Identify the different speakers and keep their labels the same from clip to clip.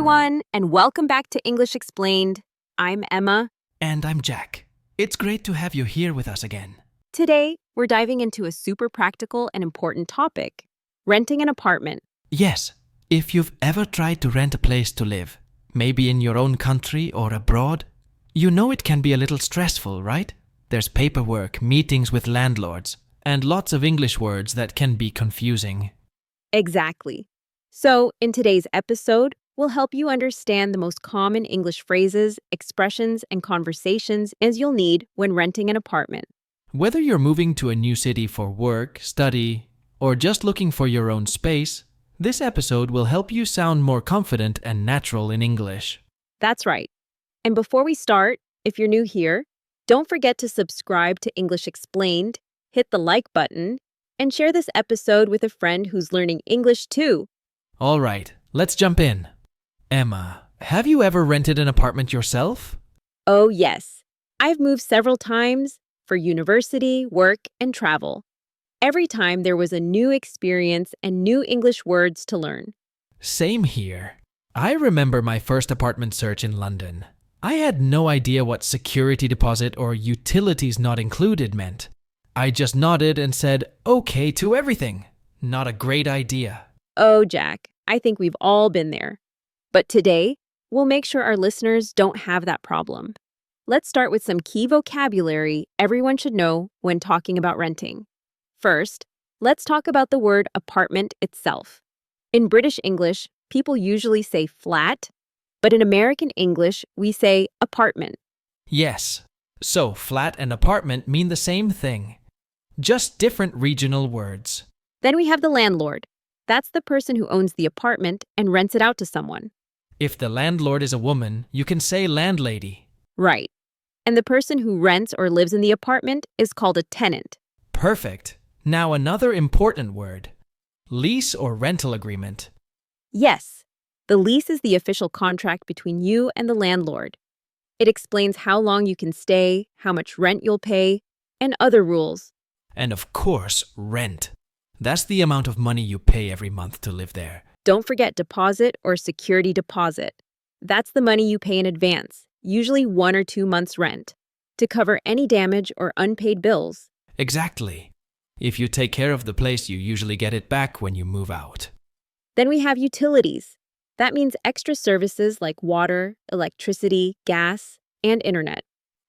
Speaker 1: everyone, and welcome back to English Explained. I'm Emma.
Speaker 2: And I'm Jack. It's great to have you here with us again.
Speaker 1: Today, we're diving into a super practical and important topic, renting an apartment.
Speaker 2: Yes, if you've ever tried to rent a place to live, maybe in your own country or abroad, you know it can be a little stressful, right? There's paperwork, meetings with landlords, and lots of English words that can be confusing.
Speaker 1: Exactly. So, in today's episode, we'll help you understand the most common English phrases, expressions, and conversations as you'll need when renting an apartment.
Speaker 2: Whether you're moving to a new city for work, study, or just looking for your own space, this episode will help you sound more confident and natural in English.
Speaker 1: That's right. And before we start, if you're new here, don't forget to subscribe to English Explained, hit the like button, and share this episode with a friend who's learning English too.
Speaker 2: All right, let's jump in. Emma, have you ever rented an apartment yourself?
Speaker 1: Oh, yes. I've moved several times for university, work, and travel. Every time there was a new experience and new English words to learn.
Speaker 2: Same here. I remember my first apartment search in London. I had no idea what security deposit or utilities not included meant. I just nodded and said, okay to everything. Not a great idea.
Speaker 1: Oh, Jack, I think we've all been there. But today, we'll make sure our listeners don't have that problem. Let's start with some key vocabulary everyone should know when talking about renting. First, let's talk about the word apartment itself. In British English, people usually say flat, but in American English, we say apartment.
Speaker 2: Yes. So flat and apartment mean the same thing. Just different regional words.
Speaker 1: Then we have the landlord. That's the person who owns the apartment and rents it out to someone.
Speaker 2: If the landlord is a woman, you can say landlady.
Speaker 1: Right. And the person who rents or lives in the apartment is called a tenant.
Speaker 2: Perfect. Now another important word. Lease or rental agreement.
Speaker 1: Yes. The lease is the official contract between you and the landlord. It explains how long you can stay, how much rent you'll pay, and other rules.
Speaker 2: And of course, rent. That's the amount of money you pay every month to live there.
Speaker 1: Don't forget deposit or security deposit. That's the money you pay in advance, usually 1 or 2 months' rent, to cover any damage or unpaid bills.
Speaker 2: Exactly. If you take care of the place, you usually get it back when you move out.
Speaker 1: Then we have utilities. That means extra services like water, electricity, gas, and internet.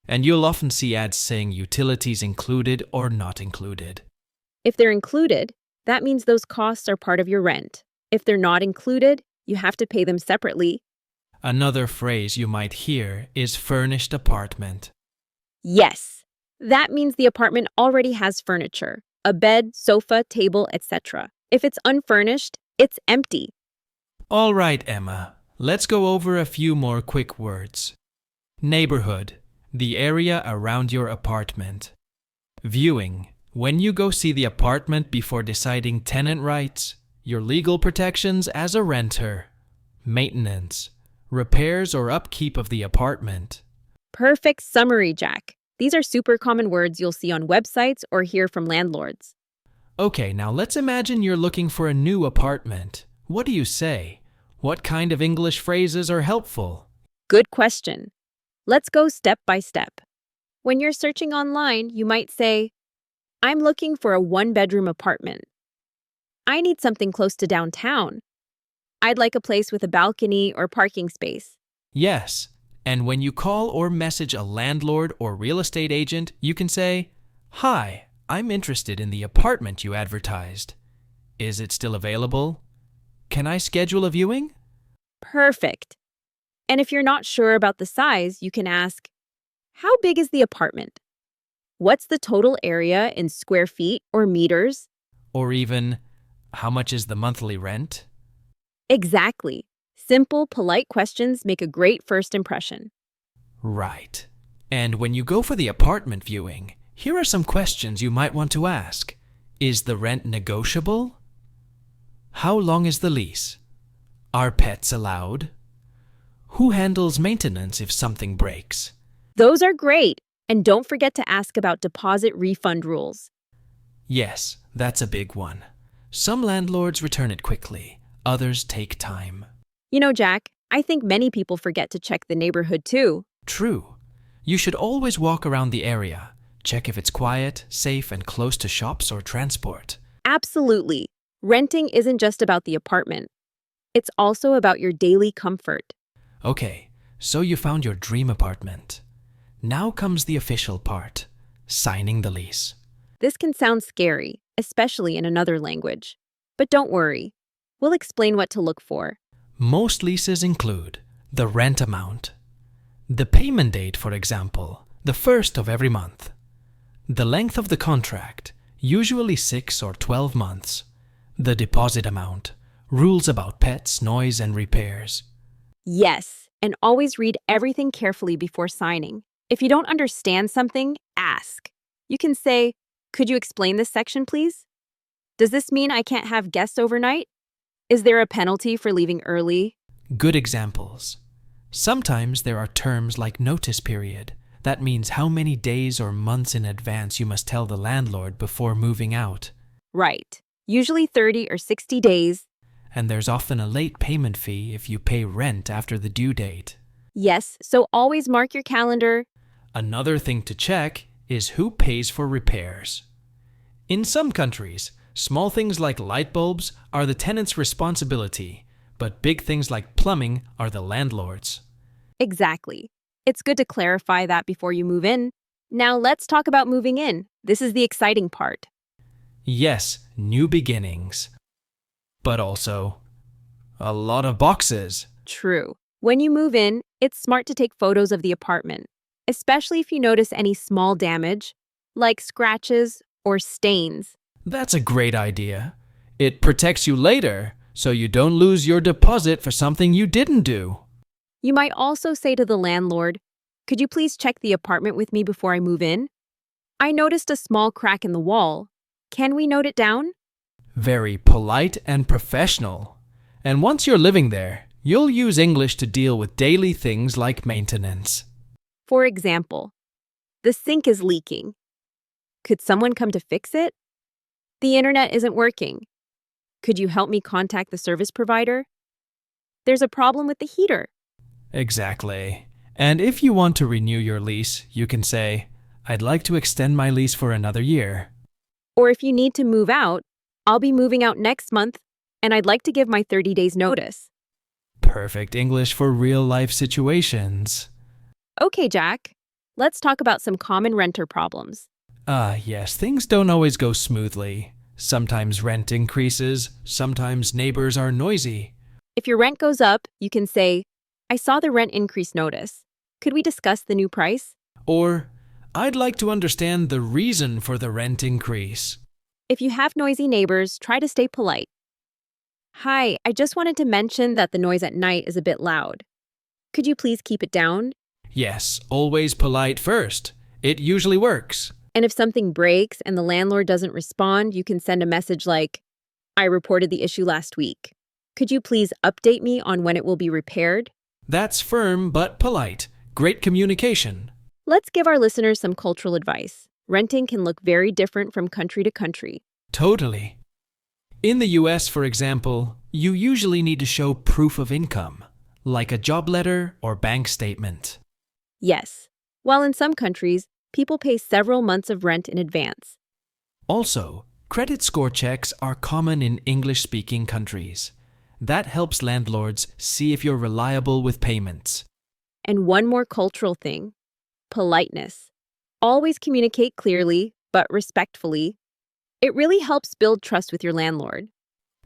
Speaker 2: And you'll often see ads saying utilities included or not included.
Speaker 1: If they're included, that means those costs are part of your rent. If they're not included, you have to pay them separately.
Speaker 2: Another phrase you might hear is furnished apartment.
Speaker 1: Yes, that means the apartment already has furniture, a bed, sofa, table, etc. If it's unfurnished, it's empty.
Speaker 2: All right, Emma, let's go over a few more quick words. Neighborhood, the area around your apartment. Viewing, when you go see the apartment before deciding tenant rights, your legal protections as a renter. Maintenance, repairs or upkeep of the apartment.
Speaker 1: Perfect summary, Jack. These are super common words you'll see on websites or hear from landlords.
Speaker 2: Okay, now let's imagine you're looking for a new apartment. What do you say? What kind of English phrases are helpful?
Speaker 1: Good question. Let's go step by step. When you're searching online, you might say, I'm looking for a 1-bedroom apartment. I need something close to downtown. I'd like a place with a balcony or parking space.
Speaker 2: Yes, and when you call or message a landlord or real estate agent, you can say, Hi, I'm interested in the apartment you advertised. Is it still available? Can I schedule a viewing?
Speaker 1: Perfect. And if you're not sure about the size, you can ask, How big is the apartment? What's the total area in square feet or meters?
Speaker 2: Or even, how much is the monthly rent?
Speaker 1: Exactly. Simple, polite questions make a great first impression.
Speaker 2: Right. And when you go for the apartment viewing, here are some questions you might want to ask. Is the rent negotiable? How long is the lease? Are pets allowed? Who handles maintenance if something breaks?
Speaker 1: Those are great. And don't forget to ask about deposit refund rules.
Speaker 2: Yes, that's a big one. Some landlords return it quickly, others take time.
Speaker 1: You know, Jack, I think many people forget to check the neighborhood too.
Speaker 2: True. You should always walk around the area. Check if it's quiet, safe, and close to shops or transport.
Speaker 1: Absolutely. Renting isn't just about the apartment. It's also about your daily comfort.
Speaker 2: Okay, so you found your dream apartment. Now comes the official part, signing the lease.
Speaker 1: This can sound scary, especially in another language. But don't worry. We'll explain what to look for.
Speaker 2: Most leases include the rent amount, the payment date, for example, the first of every month, the length of the contract, usually 6 or 12 months, the deposit amount, rules about pets, noise, and repairs.
Speaker 1: Yes, and always read everything carefully before signing. If you don't understand something, ask. You can say, "Could you explain this section, please? Does this mean I can't have guests overnight? Is there a penalty for leaving early?"
Speaker 2: Good examples. Sometimes there are terms like notice period. That means how many days or months in advance you must tell the landlord before moving out.
Speaker 1: Right. Usually 30 or 60 days.
Speaker 2: And there's often a late payment fee if you pay rent after the due date.
Speaker 1: Yes, so always mark your calendar.
Speaker 2: Another thing to check is who pays for repairs. In some countries, small things like light bulbs are the tenant's responsibility, but big things like plumbing are the landlord's.
Speaker 1: Exactly. It's good to clarify that before you move in. Now let's talk about moving in. This is the exciting part.
Speaker 2: Yes, new beginnings. But also, a lot of boxes.
Speaker 1: True. When you move in, it's smart to take photos of the apartment, especially if you notice any small damage, like scratches or stains.
Speaker 2: That's a great idea. It protects you later, so you don't lose your deposit for something you didn't do.
Speaker 1: You might also say to the landlord, "Could you please check the apartment with me before I move in? I noticed a small crack in the wall. Can we note it down?"
Speaker 2: Very polite and professional. And once you're living there, you'll use English to deal with daily things like maintenance.
Speaker 1: For example, the sink is leaking. Could someone come to fix it? The internet isn't working. Could you help me contact the service provider? There's a problem with the heater.
Speaker 2: Exactly. And if you want to renew your lease, you can say, "I'd like to extend my lease for another year."
Speaker 1: Or if you need to move out, "I'll be moving out next month, and I'd like to give my 30 days notice."
Speaker 2: Perfect English for real-life situations.
Speaker 1: Okay, Jack. Let's talk about some common renter problems.
Speaker 2: Yes, things don't always go smoothly. Sometimes rent increases, sometimes neighbors are noisy.
Speaker 1: If your rent goes up, you can say, "I saw the rent increase notice. Could we discuss the new price?"
Speaker 2: Or, "I'd like to understand the reason for the rent increase."
Speaker 1: If you have noisy neighbors, try to stay polite. "Hi, I just wanted to mention that the noise at night is a bit loud. Could you please keep it down?"
Speaker 2: Yes, always polite first. It usually works.
Speaker 1: And if something breaks and the landlord doesn't respond, you can send a message like, "I reported the issue last week. Could you please update me on when it will be repaired?"
Speaker 2: That's firm but polite. Great communication.
Speaker 1: Let's give our listeners some cultural advice. Renting can look very different from country to country.
Speaker 2: Totally. In the US, for example, you usually need to show proof of income, like a job letter or bank statement.
Speaker 1: Yes, while in some countries, people pay several months of rent in advance.
Speaker 2: Also, credit score checks are common in English-speaking countries. That helps landlords see if you're reliable with payments.
Speaker 1: And one more cultural thing, politeness. Always communicate clearly, but respectfully. It really helps build trust with your landlord.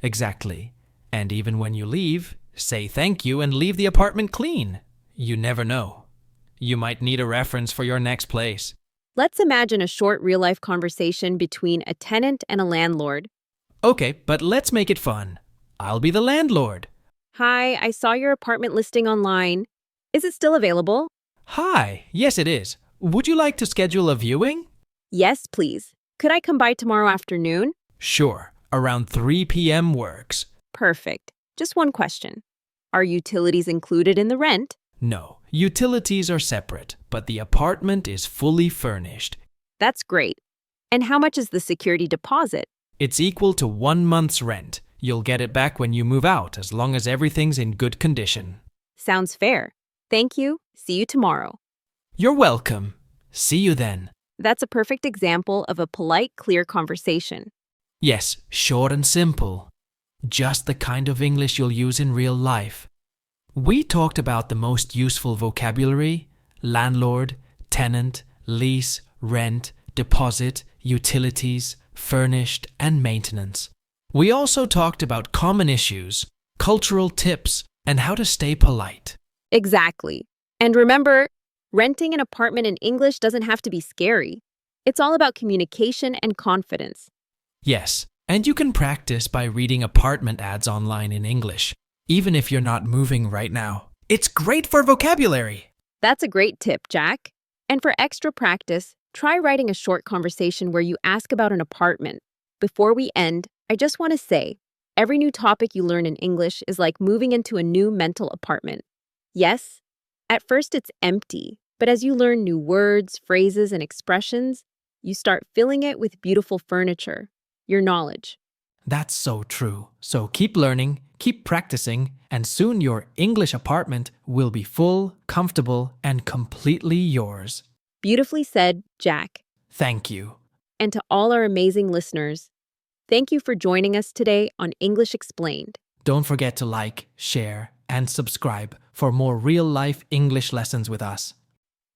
Speaker 2: Exactly. And even when you leave, say thank you and leave the apartment clean. You never know. You might need a reference for your next place.
Speaker 1: Let's imagine a short real-life conversation between a tenant and a landlord.
Speaker 2: Okay, but let's make it fun. I'll be the landlord.
Speaker 1: "Hi, I saw your apartment listing online. Is it still available?"
Speaker 2: Hi, yes it is. Would you like to schedule a viewing?
Speaker 1: "Yes, please. Could I come by tomorrow afternoon?"
Speaker 2: Sure, around 3 p.m. works.
Speaker 1: Perfect. Just one question. Are utilities included in the rent?
Speaker 2: No, utilities are separate, but the apartment is fully furnished.
Speaker 1: That's great. And how much is the security deposit?
Speaker 2: It's equal to 1 month's rent. You'll get it back when you move out, as long as everything's in good condition.
Speaker 1: Sounds fair. Thank you. See you tomorrow.
Speaker 2: You're welcome. See you then.
Speaker 1: That's a perfect example of a polite, clear conversation.
Speaker 2: Yes, short and simple. Just the kind of English you'll use in real life. We talked about the most useful vocabulary: landlord, tenant, lease, rent, deposit, utilities, furnished, and maintenance. We also talked about common issues, cultural tips, and how to stay polite.
Speaker 1: Exactly. And remember, renting an apartment in English doesn't have to be scary. It's all about communication and confidence.
Speaker 2: Yes, and you can practice by reading apartment ads online in English, even if you're not moving right now. It's great for vocabulary.
Speaker 1: That's a great tip, Jack. And for extra practice, try writing a short conversation where you ask about an apartment. Before we end, I just want to say, every new topic you learn in English is like moving into a new mental apartment. Yes, at first it's empty, but as you learn new words, phrases, and expressions, you start filling it with beautiful furniture, your knowledge.
Speaker 2: That's so true. So keep learning, keep practicing, and soon your English apartment will be full, comfortable, and completely yours.
Speaker 1: Beautifully said, Jack.
Speaker 2: Thank you.
Speaker 1: And to all our amazing listeners, thank you for joining us today on English Explained.
Speaker 2: Don't forget to like, share, and subscribe for more real-life English lessons with us.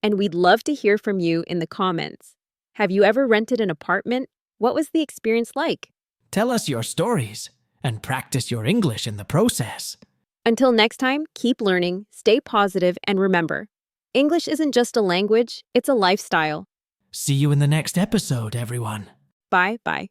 Speaker 1: And we'd love to hear from you in the comments. Have you ever rented an apartment? What was the experience like?
Speaker 2: Tell us your stories and practice your English in the process.
Speaker 1: Until next time, keep learning, stay positive, and remember, English isn't just a language, it's a lifestyle.
Speaker 2: See you in the next episode, everyone.
Speaker 1: Bye.